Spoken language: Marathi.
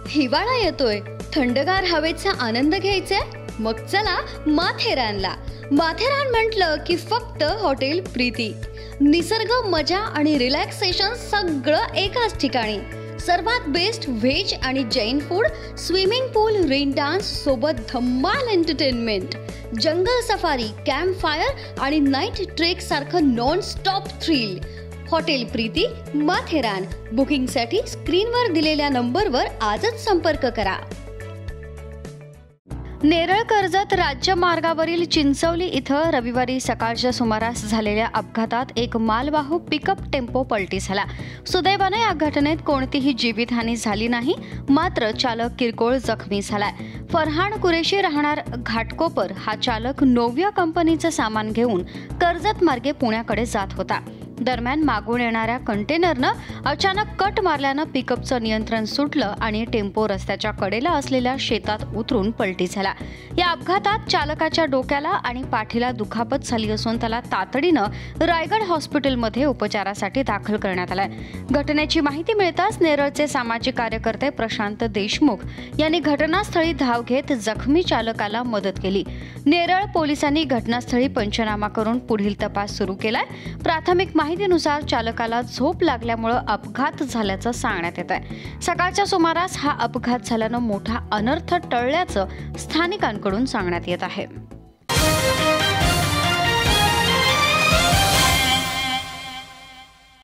हिवाळा येतोय, थंडगार हवेचा आनंद घ्यायचा? मग चला माथेरानला. माथेरान म्हटलं की फक्त हॉटेल प्रीती. निसर्ग, मजा आणि रिलॅक्सेशन सगळं एकाच ठिकाणी. सर्वात बेस्ट व्हेज आणि जैन फूड, स्विमिंग पूल, रेन डान्स सोबत धम्माल एंटरटेनमेंट, जंगल सफारी, कॅम्प फायर आणि नाईट ट्रेक सारखं non stop thrill. Hotel Preeti, Matheran. बुकिंगसाठी स्क्रीनवर दिलेल्या नंबरवर आजच संपर्क करा. नेरळ कर्जत राज्य मार्गावरील चिंचवली इथं रविवारी सकाळच्या सुमारास झालेल्या अपघातात एक मालवाहू पिकअप टेम्पो पलटी झाला. सुदैवाने या घटनेत कोणतीही जीवितहानी झाली नाही, मात्र चालक किरकोळ जखमी झालाय. फरहान कुरेशी राहणार घाटकोपर हा चालक नोव्या कंपनीचं सामान घेऊन कर्जत मार्गे पुण्याकडे जात होता. दरम्यान मागून येणाऱ्या कंटेनरनं अचानक कट मारल्यानं पिकअपचं नियंत्रण सुटलं आणि टेम्पो रस्त्याच्या कडेला असलेल्या शेतात उतरून पलटी झाला. या अपघातात चालकाच्या डोक्याला आणि पाठीला दुखापत झाली असून त्याला तातडीनं रायगड हॉस्पिटलमध्ये उपचारासाठी दाखल करण्यात आलाय. घटनेची माहिती मिळताच नेरळचे सामाजिक कार्यकर्ते प्रशांत देशमुख यांनी घटनास्थळी धाव घेत जखमी चालकाला मदत केली. नेरळ पोलिसांनी घटनास्थळी पंचनामा करून पुढील तपास सुरू केलाय. प्राथमिक माहितीनुसार चालकाला झोप लागल्यामुळे अपघात झाल्याचं सांगण्यात येत आहे. सकाळच्या सुमारास हा अपघात झाल्यानं मोठा अनर्थ टळल्याचं स्थानिकांकडून सांगण्यात येत आहे.